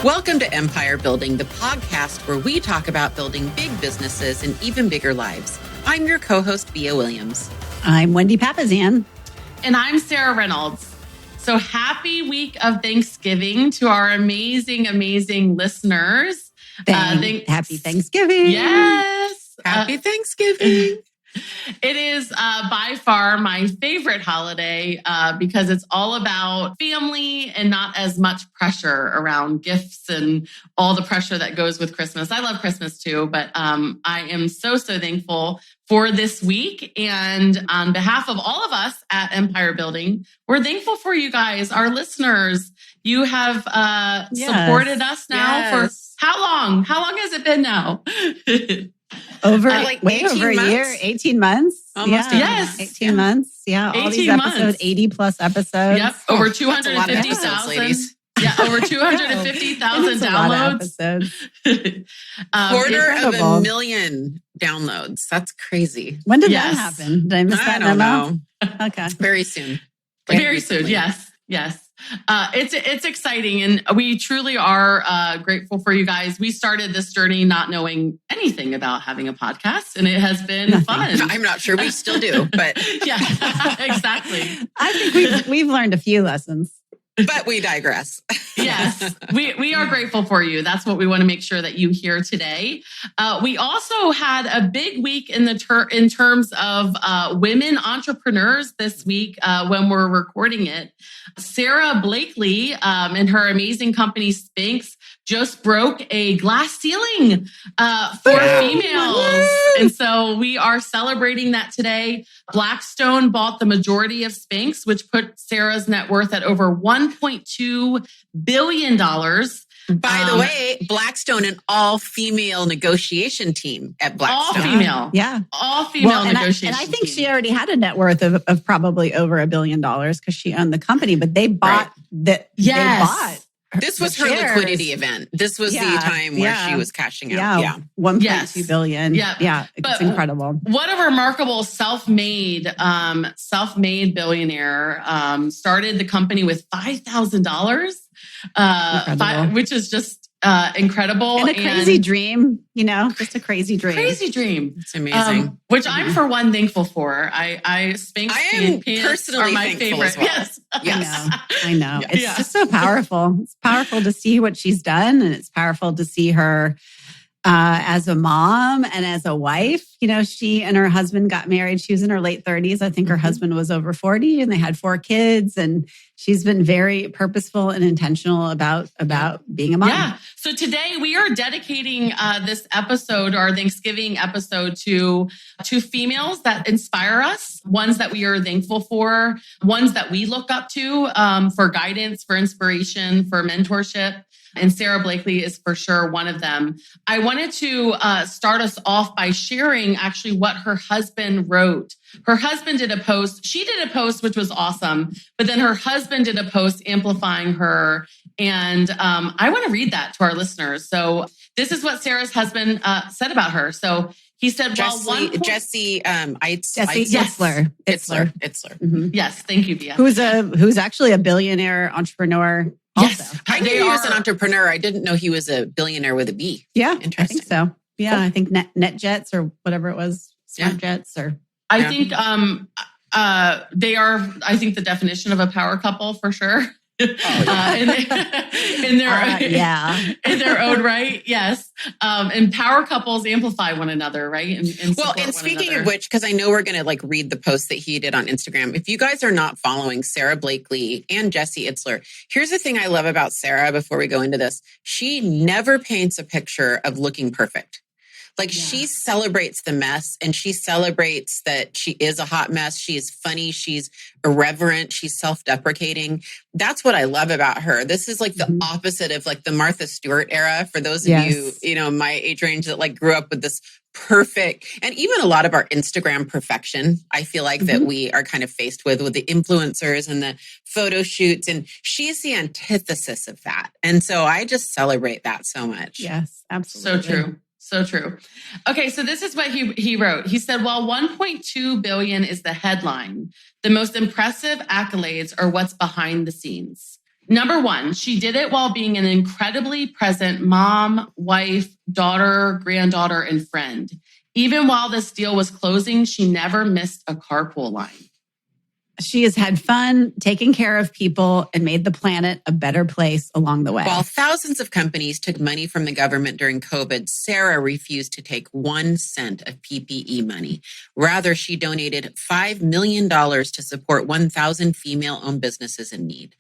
Welcome to Empire Building, the podcast where we talk about building big businesses and even bigger lives. I'm your co-host, Bea Williams. I'm Wendy Papazan. And I'm Sarah Reynolds. So happy week of Thanksgiving to our amazing, amazing listeners. Happy Thanksgiving. Yes. Happy Thanksgiving. It is by far my favorite holiday because it's all about family and not as much pressure around gifts and all the pressure that goes with Christmas. I love Christmas too, but I am so thankful for this week. And on behalf of all of us at Empire Building, we're thankful for you guys, our listeners. You have supported us now for how long? How long has it been now? Over way over a year, 18 months. Almost. Yes. 18 months. Yeah. All these 18 episodes, months. 80 plus episodes. Yep. Over 250,000. Yeah, over 250,000 downloads. Quarter of 1,000,000 downloads. That's crazy. When did that happen? Did I miss that don't memo? know. Okay. Very soon. Very soon. Yes. It's exciting. And we truly are grateful for you guys. We started this journey not knowing anything about having a podcast, and it has been fun. I'm not sure we still do, but yeah, exactly. I think we've learned a few lessons. But we digress. Yes, we are grateful for you. That's what we want to make sure that you hear today. We also had a big week in terms of women entrepreneurs this week when we're recording it. Sara Blakely and her amazing company Spanx just broke a glass ceiling for females. Woo! And so we are celebrating that today. Blackstone bought the majority of Spanx, which put Sarah's net worth at over $1.2 billion. By the way, Blackstone, an all-female negotiation team at Blackstone. All female. Yeah. All female negotiation and I think she already had a net worth of probably over $1 billion because she owned the company, but they bought that. Yes. They bought. This was her liquidity event. This was the time where she was cashing out. Yeah. $1.2 billion. Yeah. It's incredible. What a remarkable self-made billionaire. Started the company with $5,000, which is just incredible. And a crazy dream, just a crazy dream. Crazy dream. It's amazing. Which I'm for one thankful for. Spanx am pants personally are my thankful favorite. as well. Yes. I know. It's just so powerful. It's powerful to see what she's done, and it's powerful to see her as a mom and as a wife. She and her husband got married. She was in her late 30s. I think her husband was over 40, and they had 4 kids. And she's been very purposeful and intentional about being a mom. Yeah. So today we are dedicating this episode, our Thanksgiving episode, to females that inspire us, ones that we are thankful for, ones that we look up to for guidance, for inspiration, for mentorship. And Sara Blakely is for sure one of them. I wanted to start us off by sharing actually what her husband wrote. Her husband did a post. She did a post, which was awesome. But then her husband did a post amplifying her. And I want to read that to our listeners. So this is what Sarah's husband said about her. So he said, Jesse Itzler. Mm-hmm. Yes. Thank you, Bea. Who's actually a billionaire entrepreneur. Yes. Also. I knew he was an entrepreneur. I didn't know he was a billionaire with a B. Yeah. Interesting. I think so. Yeah. Cool. I think NetJets or whatever it was. Smart Jets or. I think they are, I think, the definition of a power couple for sure. In their own right, yes. And power couples amplify one another, right? And speaking of which, because I know we're going to read the post that he did on Instagram. If you guys are not following Sara Blakely and Jesse Itzler, here's the thing I love about Sara. Before we go into this, she never paints a picture of looking perfect. She celebrates the mess, and she celebrates that she is a hot mess. She is funny. She's irreverent. She's self-deprecating. That's what I love about her. This is the opposite of the Martha Stewart era. For those of you, my age range that grew up with this perfect, and even a lot of our Instagram perfection, I feel like that we are kind of faced with the influencers and the photo shoots. And she's the antithesis of that. And so I just celebrate that so much. Yes, absolutely. So true. So true. Okay, so this is what he wrote. He said, while 1.2 billion is the headline, the most impressive accolades are what's behind the scenes. Number one, she did it while being an incredibly present mom, wife, daughter, granddaughter, and friend. Even while this deal was closing, she never missed a carpool line. She has had fun, taken care of people, and made the planet a better place along the way. While thousands of companies took money from the government during COVID, Sara refused to take 1 cent of PPE money. Rather, she donated $5 million to support 1,000 female-owned businesses in need.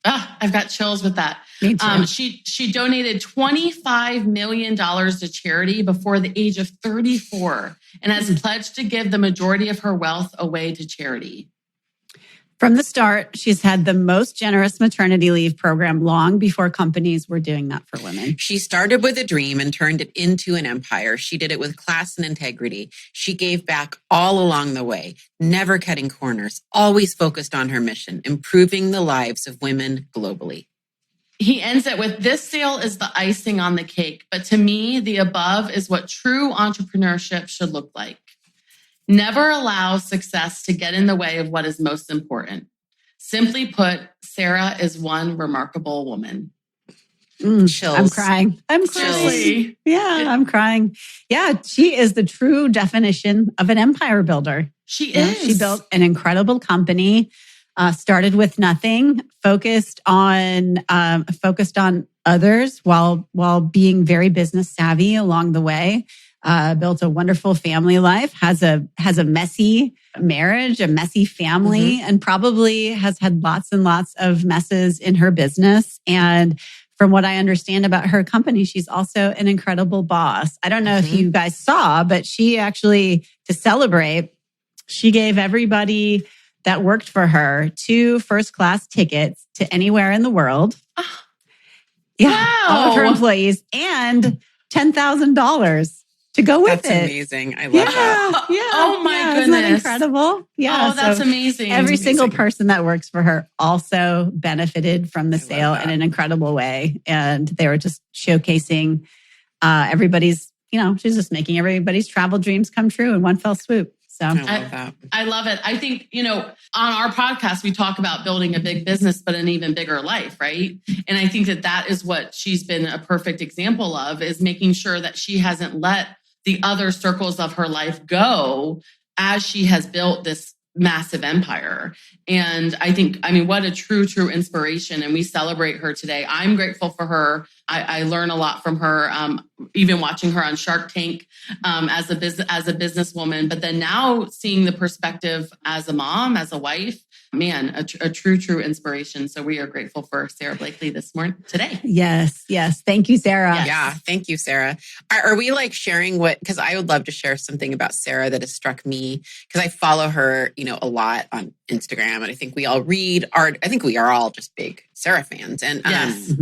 I've got chills with that. Me too. She donated $25 million to charity before the age of 34 and has pledged to give the majority of her wealth away to charity. From the start, she's had the most generous maternity leave program long before companies were doing that for women. She started with a dream and turned it into an empire. She did it with class and integrity. She gave back all along the way, never cutting corners, always focused on her mission, improving the lives of women globally. He ends it with, this sale is the icing on the cake, but to me, the above is what true entrepreneurship should look like. Never allow success to get in the way of what is most important. Simply put, Sara is one remarkable woman. Chills. I'm crying. Chills. Yeah, I'm crying. Yeah, she is the true definition of an empire builder. She is. She built an incredible company, started with nothing, focused on others while being very business savvy along the way. Built a wonderful family life, has a messy marriage, a messy family, and probably has had lots and lots of messes in her business. And from what I understand about her company, she's also an incredible boss. I don't know if you guys saw, but she actually, to celebrate, she gave everybody that worked for her 2 first-class tickets to anywhere in the world. All of her employees, and $10,000 to go with That's it. amazing. I love that. Yeah. Oh my goodness. Isn't that incredible? Yeah. Oh, that's amazing. Every single person that works for her also benefited from the sale in an incredible way. And they were just showcasing everybody's, she's just making everybody's travel dreams come true in one fell swoop. So I love that. I love it. I think, on our podcast, we talk about building a big business, but an even bigger life, right? And I think that is what she's been a perfect example of, is making sure that she hasn't let the other circles of her life go as she has built this massive empire. And I think, what a true Mm-hmm. inspiration. And we celebrate her today. I'm grateful for her. I learn a lot from her, even watching her on Shark Tank as a businesswoman, but then now seeing the perspective as a mom, as a wife, man, a true inspiration. So we are grateful for Sara Blakely this morning, today. Yes. Thank you, Sara. Yeah. Thank you, Sara. Are we sharing because I would love to share something about Sara that has struck me, because I follow her, a lot on Instagram, and I think we all I think we are all just big Sara fans. And Yes.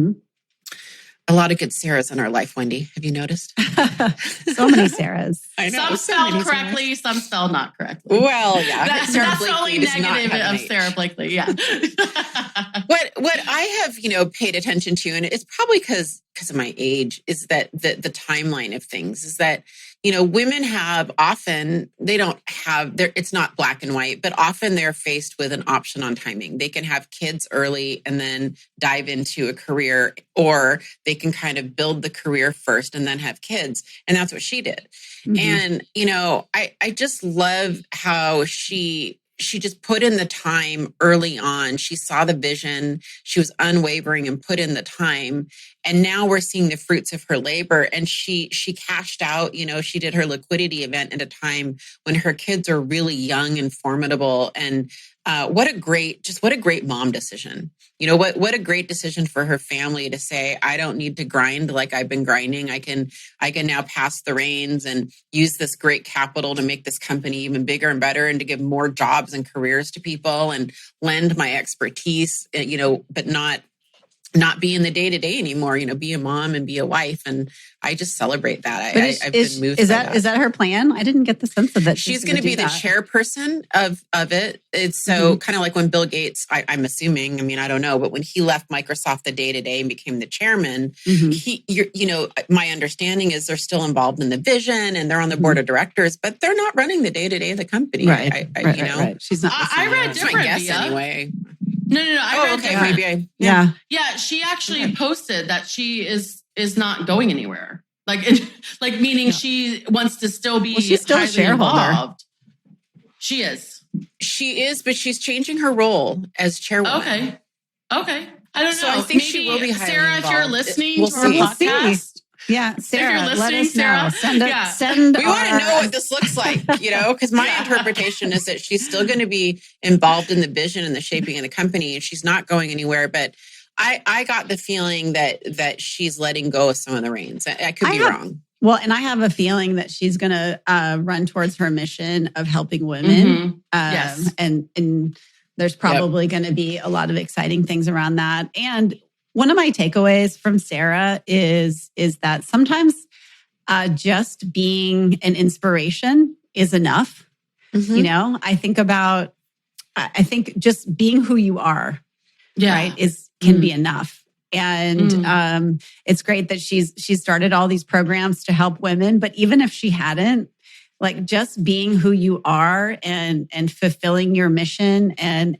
a lot of good Saras in our life, Wendy. Have you noticed? So many Saras. I know. Some spelled correctly, some spelled not correctly. Well, yeah. That's the only negative of Sara Blakely. Yeah. What I have, paid attention to, and it's probably because of my age, is that the timeline of things is that, women have often, it's not black and white, but often they're faced with an option on timing. They can have kids early and then dive into a career, or they can kind of build the career first and then have kids. And that's what she did. Mm-hmm. And, I just love how she just put in the time early on. She saw the vision. She was unwavering and put in the time. And now we're seeing the fruits of her labor. And she cashed out, she did her liquidity event at a time when her kids are really young and formidable. And what a great mom decision. What a great decision for her family to say, I don't need to grind like I've been grinding. I can now pass the reins and use this great capital to make this company even bigger and better, and to give more jobs and careers to people and lend my expertise, but not be in the day-to-day anymore, be a mom and be a wife. And I just celebrate that. I've been moved by that. Is that her plan? I didn't get the sense of that. She's going to be the chairperson of it. It's so kind of like when Bill Gates, I'm assuming, I don't know, but when he left Microsoft the day-to-day and became the chairman, my understanding is they're still involved in the vision and they're on the board of directors, but they're not running the day-to-day of the company. Right. Right. She's not. I read different. That's my guess anyway. No. I read okay. different. Maybe Yeah. She actually posted that she is not going anywhere. Meaning she wants to still be she's still a shareholder. Involved. She is, but she's changing her role as chairwoman. Okay. I don't know. So I think she will be highly Sarah, involved. If you're listening we'll to our podcast. See. Yeah, Sarah, if you're listening, let us know. Sarah, Send we want to know what this looks like, because my interpretation is that she's still going to be involved in the vision and the shaping of the company, and she's not going anywhere. But I got the feeling that she's letting go of some of the reins. I could be wrong. Well, and I have a feeling that she's going to run towards her mission of helping women. Yes. And there's probably going to be a lot of exciting things around that. And one of my takeaways from Sara is that sometimes just being an inspiration is enough. Mm-hmm. I think just being who you are, right, can be enough. And it's great that she's started all these programs to help women. But even if she hadn't, like just being who you are and fulfilling your mission and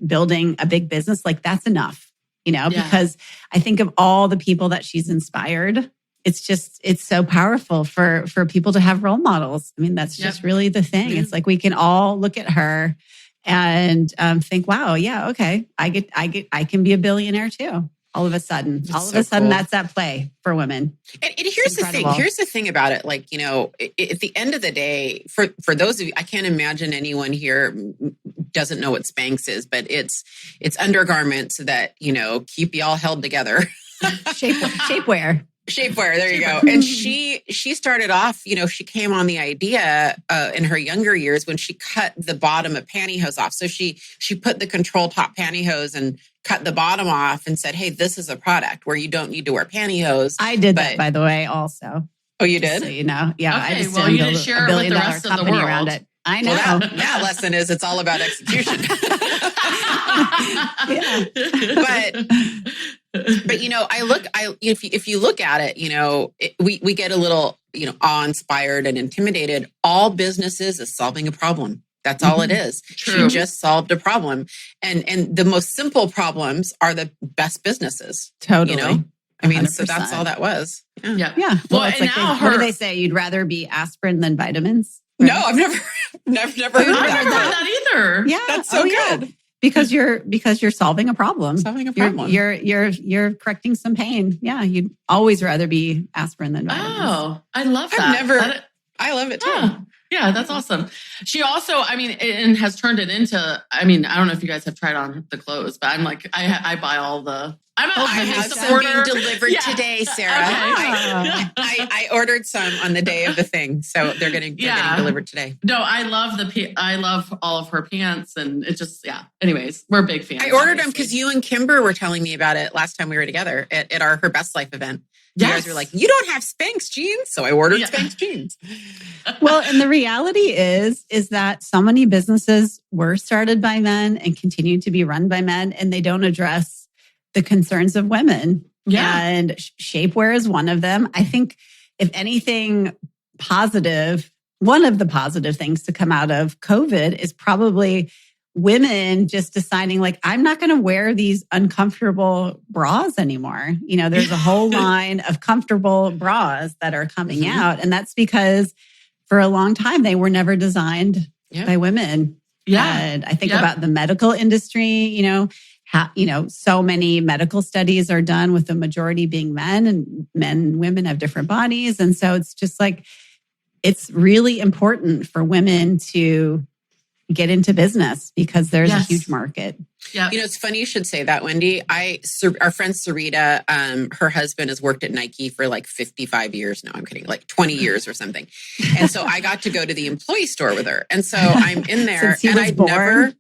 building a big business, like that's enough. Because I think of all the people that she's inspired, it's so powerful for people to have role models. I mean, that's just really the thing. It's like we can all look at her and think, wow, yeah, okay, I can be a billionaire too. All of a sudden, that's at play for women. And here's the thing. Here's the thing about it. Like, at the end of the day, for those of you, I can't imagine anyone here doesn't know what Spanx is, but it's undergarments that, keep y'all held together. Shapewear. Shapewear, there you go. And she started off, she came on the idea in her younger years when she cut the bottom of pantyhose off. So she put the control top pantyhose and cut the bottom off and said, hey, this is a product where you don't need to wear pantyhose. I did that, by the way, also. Oh, you did? So you know. Yeah. Okay, I just you didn't share it with the rest of the world around it. I know. Well, that lesson is it's all about execution. But if you look at it, we get a little, awe-inspired and intimidated. All businesses is solving a problem. That's all it is. True. She just solved a problem. And the most simple problems are the best businesses. Totally. I mean, 100%. So that's all that was. Yeah. Well, it's like what do they say? You'd rather be aspirin than vitamins? Right? No, I've never heard that either. Yeah. That's so good. Yeah. Because you're solving a problem. You're correcting some pain. Yeah. You'd always rather be aspirin than vitamins. Oh, I love that. I love it too. Oh. Yeah, that's awesome. She also, and has turned it into, I don't know if you guys have tried on the clothes, but I'm like, I buy all the, I have some being delivered today, Sarah. Okay. I ordered some on the day of the thing, so they're getting delivered today. No, I love all of her pants, and it just Anyways, we're big fans. I ordered them because you and Kimber were telling me about it last time we were together at her Best Life event. You guys were like, you don't have Spanx jeans, so I ordered Spanx jeans. Well, and the reality is that so many businesses were started by men and continue to be run by men, and they don't address the concerns of women. Yeah. And shapewear is one of them. I think if anything positive, one of the positive things to come out of COVID is probably women just deciding like, I'm not going to wear these uncomfortable bras anymore. There's a whole line of comfortable bras that are coming out. And that's because for a long time, they were never designed by women. Yeah. And I think about the medical industry, so many medical studies are done with the majority being men, and women have different bodies. And so it's just like, it's really important for women to get into business because there's a huge market. Yeah. It's funny you should say that, Wendy. Our friend Sarita, her husband has worked at Nike for like 55 years. No, I'm kidding, like 20 years or something. And so I got to go to the employee store with her. And so I'm in there and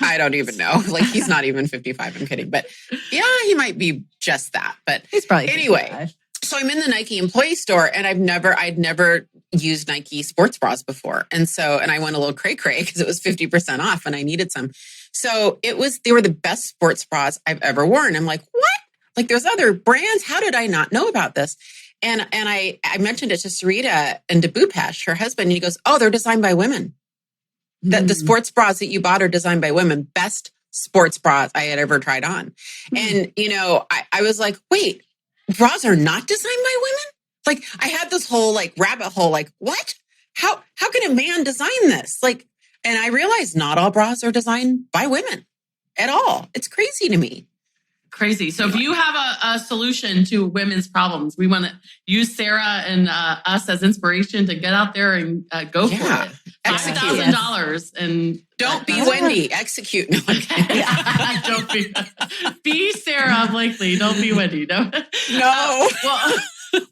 I don't even know. Like he's not even 55. I'm kidding. But yeah, he might be just that. But he's probably 55. Anyway. So I'm in the Nike employee store and I'd never used Nike sports bras before. And I went a little cray-cray because it was 50% off and I needed some. So they were the best sports bras I've ever worn. I'm like, what? Like there's other brands. How did I not know about this? And I mentioned it to Sarita and to Bhupesh, her husband, and he goes, oh, they're designed by women. The sports bras that you bought are designed by women. Best sports bras I had ever tried on. And, I was like, wait, bras are not designed by women? Like, I had this whole like rabbit hole, like, what? How can a man design this? Like, and I realized not all bras are designed by women at all. It's crazy to me. Crazy. So if you have a solution to women's problems, we want to use Sara and us as inspiration to get out there and go for it. $5,000 and don't be Wendy. Execute. No, don't be Sara Blakely. Don't be Wendy. No.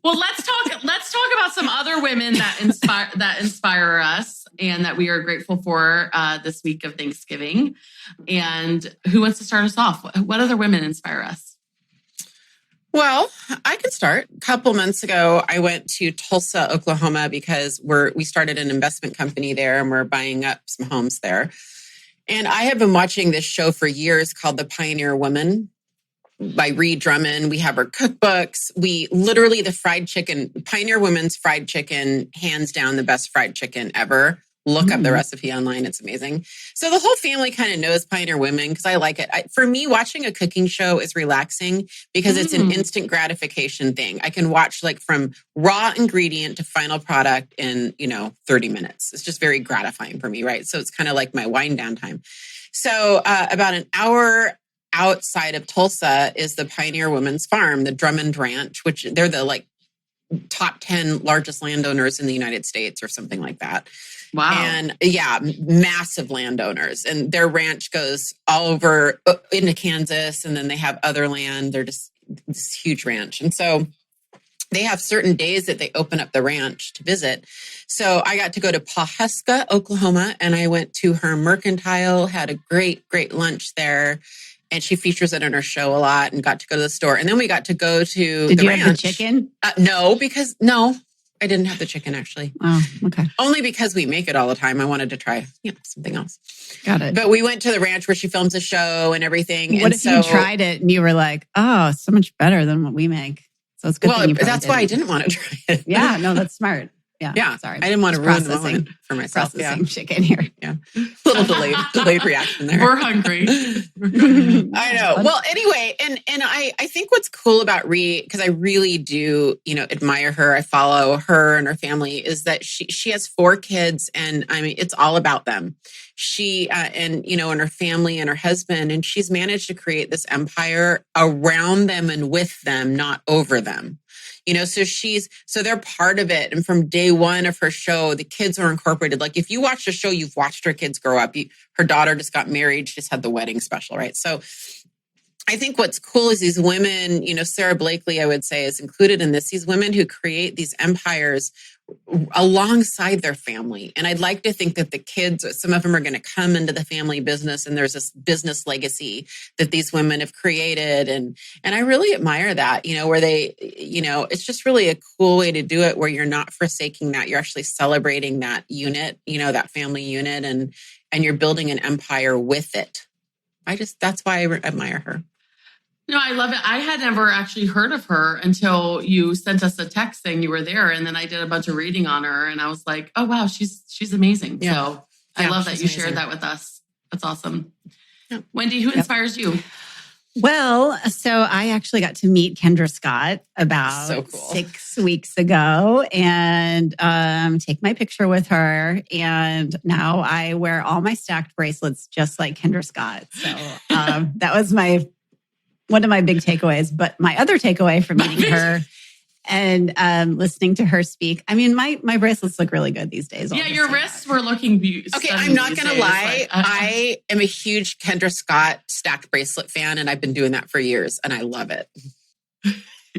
Well, let's talk about some other women that inspire us and that we are grateful for this week of Thanksgiving. And who wants to start us off? What other women inspire us? Well, I can start. A couple months ago, I went to Tulsa, Oklahoma, because we started an investment company there and we're buying up some homes there. And I have been watching this show for years called The Pioneer Woman by Ree Drummond. We have her cookbooks. We literally, the fried chicken, Pioneer Women's fried chicken, hands down the best fried chicken ever. Look up the recipe online. It's amazing. So the whole family kind of knows Pioneer Women because I like it. For me, watching a cooking show is relaxing because it's an instant gratification thing. I can watch like from raw ingredient to final product in, 30 minutes. It's just very gratifying for me, right? So it's kind of like my wind down time. So about an hour outside of Tulsa is the Pioneer Women's Farm, the Drummond Ranch, which they're the like top 10 largest landowners in the United States or something like that. Wow. And massive landowners. And their ranch goes all over into Kansas. And then they have other land. They're just this huge ranch. And so they have certain days that they open up the ranch to visit. So I got to go to Pawhuska, Oklahoma, and I went to her mercantile, had a great, great lunch there. And she features it in her show a lot and got to go to the store. And then we got to go to Did the you ranch. have the chicken? No, I didn't have the chicken actually. Oh, okay. Only because we make it all the time. I wanted to try something else. Got it. But we went to the ranch where she films a show and everything. What if you tried it and you were like, oh, so much better than what we make? So it's good. Well, that's why I didn't want to try it. Yeah, no, that's smart. Yeah. Sorry. I didn't want to ruin the moment for myself. Processing chicken here. Yeah. A little delayed reaction there. We're hungry. I know. Well, anyway, and I think what's cool about Ree, because I really do, admire her. I follow her and her family, is that she has 4 kids and I mean, it's all about them. She, and her family and her husband, and she's managed to create this empire around them and with them, not over them. So they're part of it. And from day one of her show, the kids are incorporated. Like if you watch the show, you've watched her kids grow up. Her daughter just got married. She just had the wedding special, right? So I think what's cool is these women, Sara Blakely, I would say, is included in this. These women who create these empires alongside their family. And I'd like to think that the kids, some of them are going to come into the family business and there's this business legacy that these women have created. And I really admire that, where they, it's just really a cool way to do it where you're not forsaking that. You're actually celebrating that unit, that family unit and you're building an empire with it. That's why I admire her. No, I love it. I had never actually heard of her until you sent us a text saying you were there. And then I did a bunch of reading on her and I was like, oh, wow, she's amazing. Yeah. So I love that you shared that with us. That's awesome. Yeah. Wendy, who inspires you? Well, so I actually got to meet Kendra Scott about 6 weeks ago and take my picture with her. And now I wear all my stacked bracelets just like Kendra Scott. So that was one of my big takeaways. But my other takeaway from meeting her and listening to her speak, I mean, my bracelets look really good these days. Yeah, your wrists were looking beautiful. Okay, I'm not going to lie. I am a huge Kendra Scott stacked bracelet fan, and I've been doing that for years, and I love it.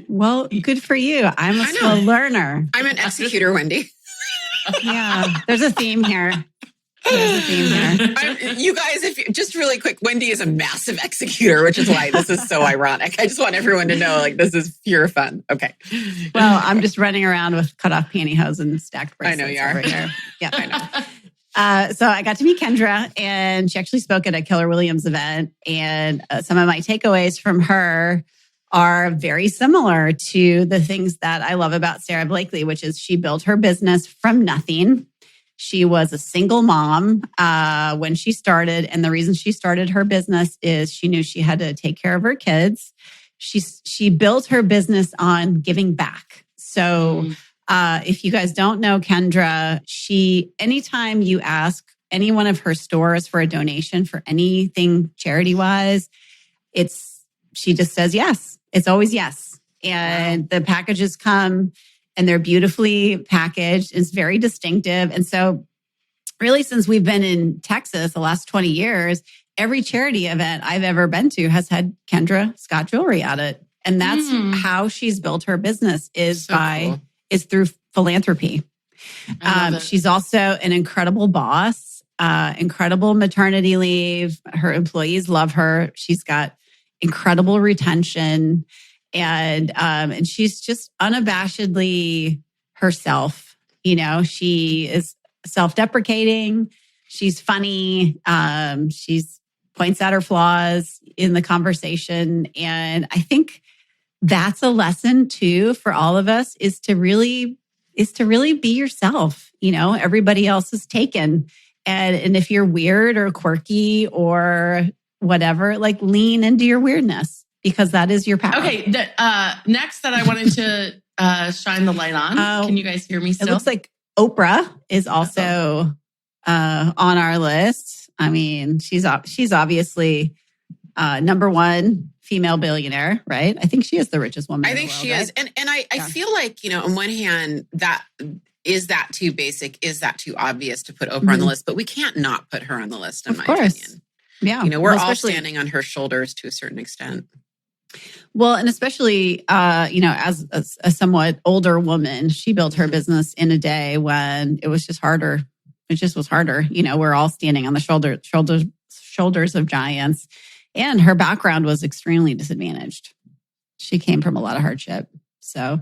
Well, good for you. I'm a slow learner. I'm an executor, Wendy. Yeah, there's a theme here. You guys, just really quick, Wendy is a massive executor, which is why this is so ironic. I just want everyone to know, this is pure fun. Okay. Well, I'm just running around with cut off pantyhose and stacked bracelets. I know you are. Over here. Yeah, I know. So I got to meet Kendra, and she actually spoke at a Keller Williams event. And some of my takeaways from her are very similar to the things that I love about Sara Blakely, which is she built her business from nothing. She was a single mom when she started. And the reason she started her business is she knew she had to take care of her kids. She built her business on giving back. So if you guys don't know Kendra, anytime you ask any one of her stores for a donation for anything charity-wise, she just says yes. It's always yes. And the packages come and they're beautifully packaged. It's very distinctive. And so really, since we've been in Texas the last 20 years, every charity event I've ever been to has had Kendra Scott jewelry at it. And that's how she's built her business is through philanthropy. She's also an incredible boss, incredible maternity leave. Her employees love her. She's got incredible retention. And she's just unabashedly herself. You know, she is self-deprecating. She's funny. She's points out her flaws in the conversation. And I think that's a lesson too for all of us is to really be yourself. You know, everybody else is taken. And if you're weird or quirky or whatever, like lean into your weirdness. Because that is your power. Okay. Next that I wanted to shine the light on. Can you guys hear me still? It looks like Oprah is also on our list. I mean, she's obviously number one female billionaire, right? I think she is the richest woman. I think she is. And I feel like, you know, on one hand, that too basic? Is that too obvious to put Oprah on the list? But we can't not put her on the list, in my opinion. Yeah. You know, we're all standing on her shoulders to a certain extent. Well, and especially, you know, as a somewhat older woman, she built her business in a day when it was just harder. It just was harder. You know, we're all standing on the shoulders of giants. And her background was extremely disadvantaged. She came from a lot of hardship. So,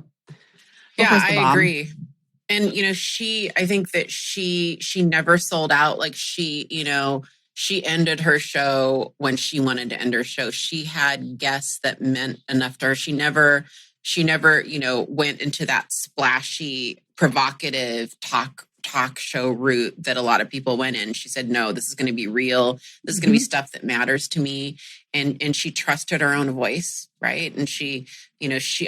yeah, I agree. And, you know, I think that she never sold out. Like she ended her show when she wanted to end her show. She had guests that meant enough to her. She never, you know, went into that splashy, provocative talk show route that a lot of people went in. She said, no, this is going to be real. This is going to be stuff that matters to me. And she trusted her own voice, right? And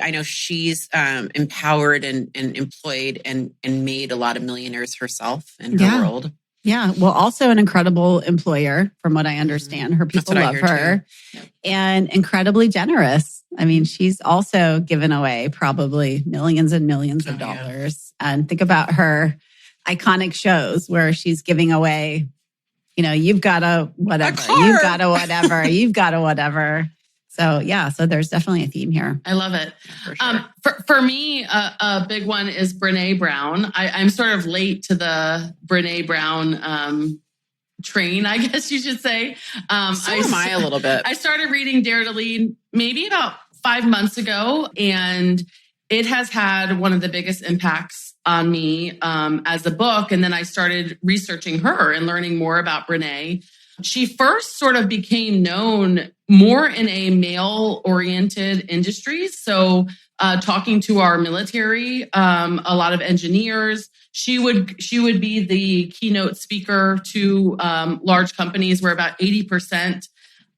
I know she's empowered and employed and made a lot of millionaires herself in her world. Yeah. Well, also an incredible employer, from what I understand. Her people love her and incredibly generous. I mean, she's also given away probably millions and millions of dollars. And think about her iconic shows where she's giving away, you know, you've got a whatever, you've got a whatever, you've got a whatever. So yeah, so there's definitely a theme here. I love it. For sure. For me, a big one is Brené Brown. I'm sort of late to the Brené Brown train, I guess you should say. So am I a little bit. I started reading Dare to Lead maybe about 5 months ago, and it has had one of the biggest impacts on me as a book. And then I started researching her and learning more about Brené. She first sort of became known more in a male-oriented industry. So talking to our military, a lot of engineers, she would be the keynote speaker to large companies where about 80%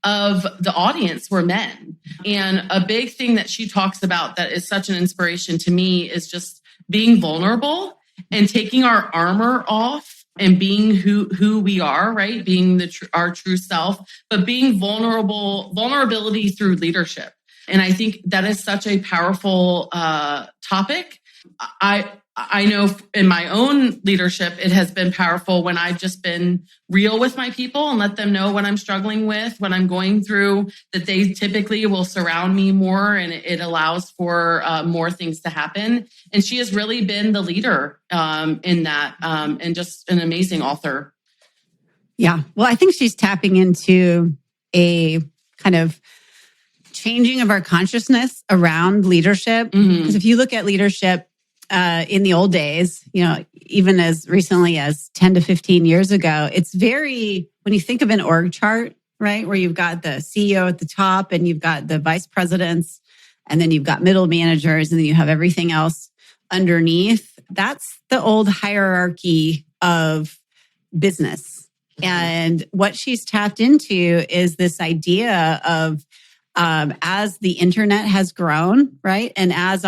of the audience were men. And a big thing that she talks about that is such an inspiration to me is just being vulnerable and taking our armor off and being who we are, right? Being our true self, but being vulnerability through leadership. And I think that is such a powerful topic. I know in my own leadership, it has been powerful when I've just been real with my people and let them know what I'm struggling with, what I'm going through, that they typically will surround me more, and it allows for more things to happen. And she has really been the leader in that and just an amazing author. Yeah. Well, I think she's tapping into a kind of changing of our consciousness around leadership. Because if you look at leadership, in the old days, you know, even as recently as 10 to 15 years ago, it's very, when you think of an org chart, right, where you've got the CEO at the top and you've got the vice presidents and then you've got middle managers and then you have everything else underneath. That's the old hierarchy of business. And what she's tapped into is this idea of as the internet has grown, right? And as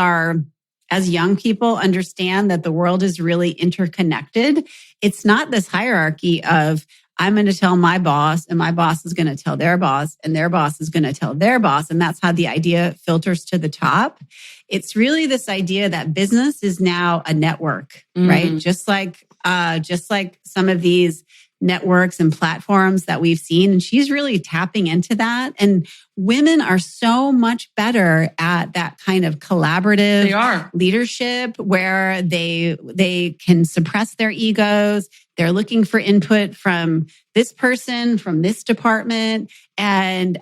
young people understand that the world is really interconnected, it's not this hierarchy of I'm going to tell my boss and my boss is going to tell their boss and their boss is going to tell their boss. And that's how the idea filters to the top. It's really this idea that business is now a network, right? Just like some of these networks and platforms that we've seen. And she's really tapping into that. And women are so much better at that kind of collaborative leadership where they can suppress their egos. They're looking for input from this person, from this department. And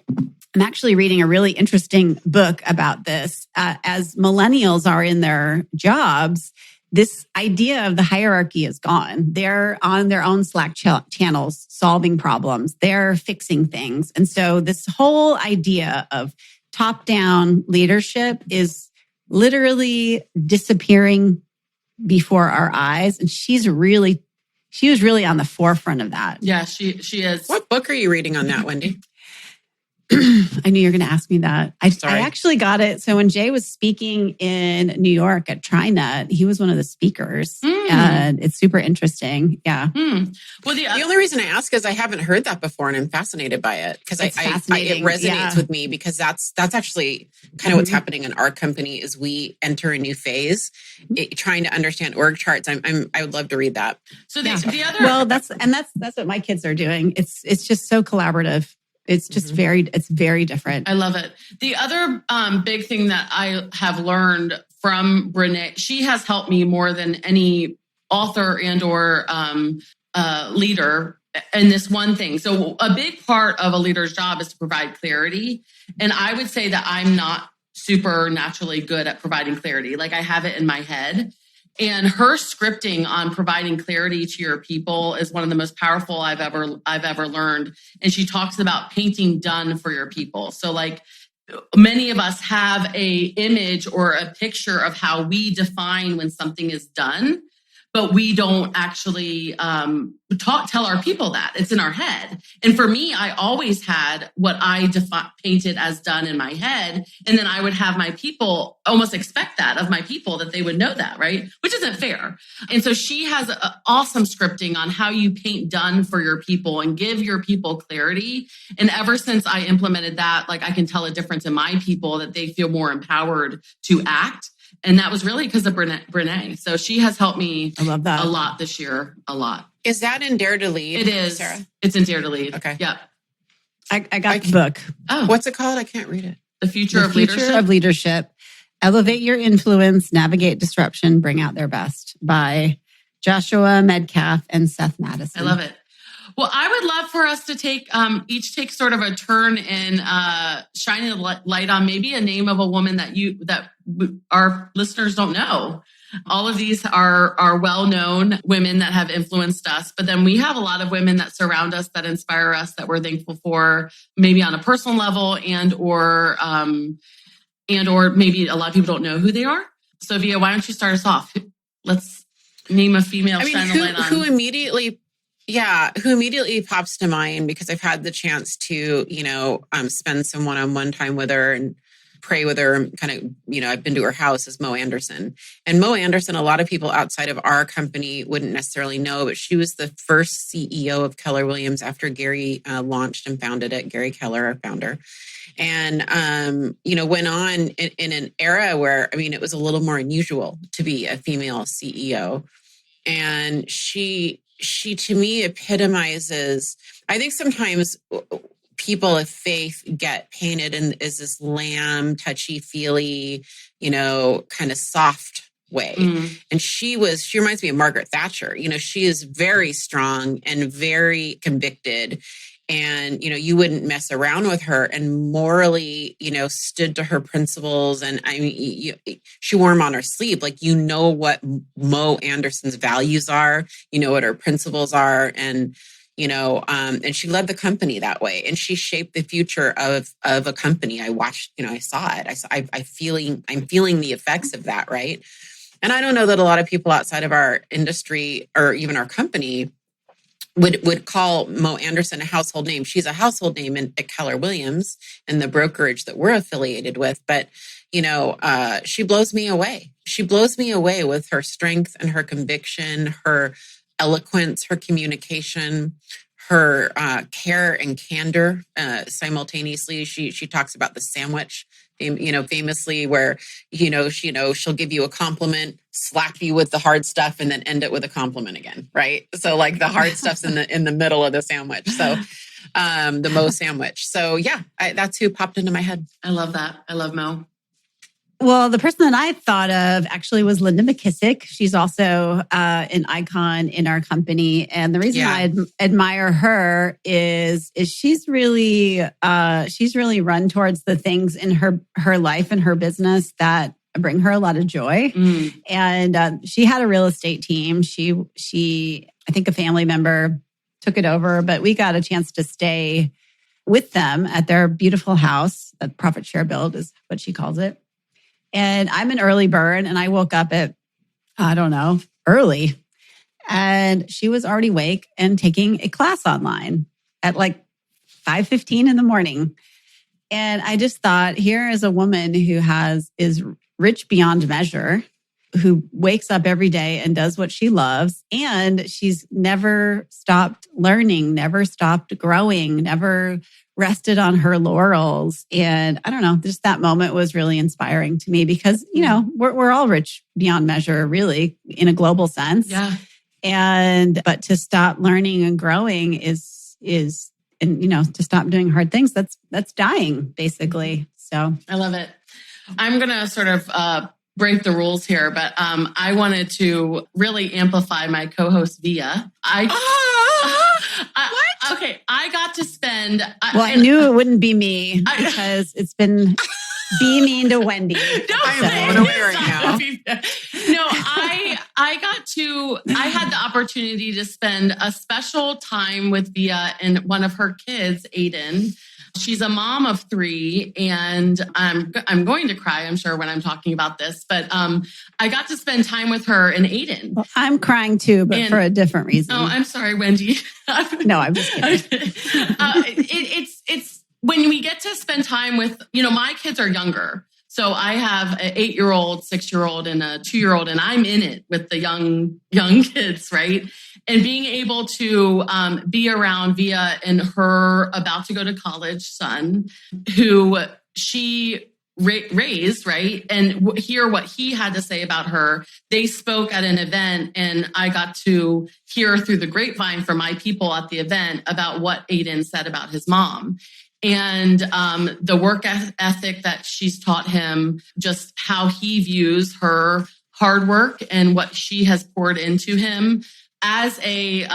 I'm actually reading a really interesting book about this. As millennials are in their jobs, this idea of the hierarchy is gone. They're on their own Slack channels, solving problems. They're fixing things. And so this whole idea of top-down leadership is literally disappearing before our eyes. And she was really on the forefront of that. Yeah, she is. What book are you reading on that, Wendy? I knew you were going to ask me that. I actually got it. So when Jay was speaking in New York at TriNet, he was one of the speakers. And it's super interesting. Yeah. Well, the only reason I ask is I haven't heard that before and I'm fascinated by it because it resonates with me because that's actually kind of what's happening in our company is we enter a new phase, trying to understand org charts. I would love to read that. So the other, that's what my kids are doing. It's just so collaborative. It's just it's very different. I love it. The other big thing that I have learned from Brené, she has helped me more than any author and or leader in this one thing. So a big part of a leader's job is to provide clarity. And I would say that I'm not super naturally good at providing clarity. Like I have it in my head. And her scripting on providing clarity to your people is one of the most powerful I've ever learned. And she talks about painting done for your people. So like many of us have a image or a picture of how we define when something is done, but we don't actually tell our people that. It's in our head. And for me, I always had what I painted as done in my head. And then I would have my people almost expect that of my people, that they would know that, right? Which isn't fair. And so she has awesome scripting on how you paint done for your people and give your people clarity. And ever since I implemented that, like I can tell a difference in my people that they feel more empowered to act. And that was really because of Brené. So she has helped me a lot this year, a lot. Is that in Dare to Lead? It is. Sarah? It's in Dare to Lead. Okay. Yeah. I got the book. Oh. What's it called? I can't read it. The Future of Leadership. Elevate Your Influence, Navigate Disruption, Bring Out Their Best by Joshua Medcalf and Seth Madison. I love it. Well, I would love for us to take take sort of a turn in shining a light on maybe a name of a woman that our listeners don't know. All of these are well-known women that have influenced us, but then we have a lot of women that surround us, that inspire us, that we're thankful for, maybe on a personal level and or maybe a lot of people don't know who they are. So, Via, why don't you start us off? Let's name a female. Shine a light on. Who immediately pops to mind because I've had the chance to, spend some one-on-one time with her and pray with her. Kind of, I've been to her house, is Mo Anderson. And Mo Anderson, a lot of people outside of our company wouldn't necessarily know, but she was the first CEO of Keller Williams after Gary launched and founded it. Gary Keller, our founder. And, went on in an era where, it was a little more unusual to be a female CEO. And she to me epitomizes, I think sometimes people of faith get painted as this lamb, touchy-feely, kind of soft way. And she reminds me of Margaret Thatcher. She is very strong and very convicted. And, you wouldn't mess around with her and morally, stood to her principles. And she wore them on her sleeve. Like, what Mo Anderson's values are, what her principles are. And, and she led the company that way. And she shaped the future of a company. I watched, I saw it. I'm feeling the effects of that. Right. And I don't know that a lot of people outside of our industry or even our company would call Mo Anderson a household name. She's a household name at Keller Williams and the brokerage that we're affiliated with. But, she blows me away. She blows me away with her strength and her conviction, her eloquence, her communication, her care and candor simultaneously. She talks about the sandwich, famously, where she'll give you a compliment, slap you with the hard stuff, and then end it with a compliment again, right? So like the hard stuff's in the middle of the sandwich. So the Mo sandwich. So yeah, that's who popped into my head. I love that. I love Mo. Well, the person that I thought of actually was Linda McKissick. She's also an icon in our company. And the reason I admire her is she's really run towards the things in her life and her business that bring her a lot of joy. And she had a real estate team. She I think a family member took it over, but we got a chance to stay with them at their beautiful house. A profit share build is what she calls it. And I'm an early bird, and I woke up at, early. And she was already awake and taking a class online at like 5:15 in the morning. And I just thought, here is a woman who is rich beyond measure, who wakes up every day and does what she loves. And she's never stopped learning, never stopped growing, never rested on her laurels. And I don't know, just that moment was really inspiring to me because, we're all rich beyond measure, really, in a global sense. Yeah. But to stop learning and growing is to stop doing hard things, that's dying, basically. So I love it. I'm going to sort of break the rules here, but I wanted to really amplify my co-host Via. What? Okay, I got to spend... I knew it wouldn't be me because it's been be mean to Wendy. No, I'm blown away right now. No, I had the opportunity to spend a special time with Via and one of her kids, Aiden. She's a mom of 3, and I'm going to cry, I'm sure, when I'm talking about this. But I got to spend time with her and Aiden. Well, I'm crying too, but for a different reason. Oh, I'm sorry, Wendy. No, I'm just kidding. It's when we get to spend time with, my kids are younger. So I have an 8-year-old, 6-year-old, and a 2-year-old, and I'm in it with the young kids, right? And being able to be around Via and her about to go to college son, who she raised, right? And hear what he had to say about her. They spoke at an event, and I got to hear through the grapevine from my people at the event about what Aiden said about his mom. And the work ethic that she's taught him, just how he views her hard work and what she has poured into him as a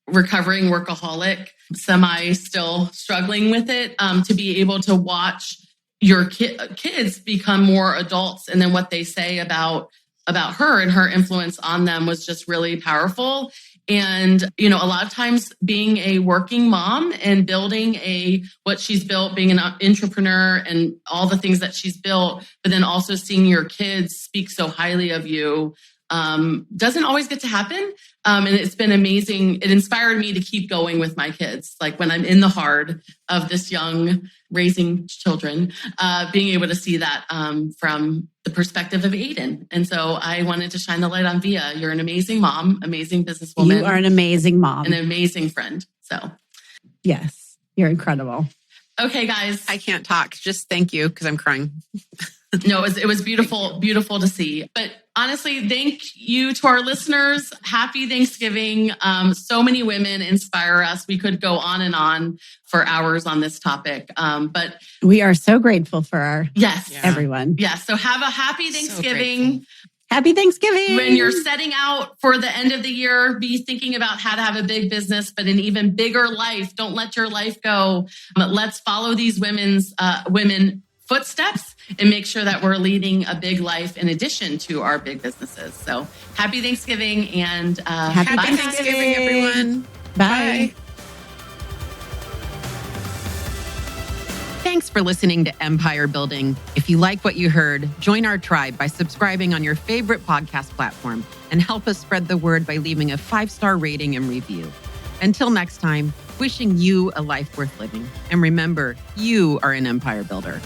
recovering workaholic, semi still struggling with it, to be able to watch your kids become more adults, and then what they say about her and her influence on them was just really powerful. And, a lot of times being a working mom and building what she's built, being an entrepreneur and all the things that she's built, but then also seeing your kids speak so highly of you, doesn't always get to happen. And it's been amazing. It inspired me to keep going with my kids. Like when I'm in the hard of this young raising children, being able to see that from the perspective of Aiden. And so I wanted to shine the light on Via. You're an amazing mom, amazing businesswoman. You are an amazing mom. An amazing friend. So yes, you're incredible. Okay, guys. I can't talk. Just thank you because I'm crying. No, it was beautiful, beautiful to see. But honestly, thank you to our listeners. Happy Thanksgiving. So many women inspire us. We could go on and on for hours on this topic. But we are so grateful for everyone. Yes. So have a happy Thanksgiving. So happy Thanksgiving. When you're setting out for the end of the year, be thinking about how to have a big business, but an even bigger life. Don't let your life go. But let's follow these women footsteps and make sure that we're leading a big life in addition to our big businesses. So happy Thanksgiving and happy Thanksgiving, everyone. Bye. Thanks for listening to Empire Building. If If you like what you heard, join our tribe by subscribing on your favorite podcast platform and help us spread the word by leaving a 5-star rating and review. Until next time, wishing you a life worth living. And remember, you are an empire builder.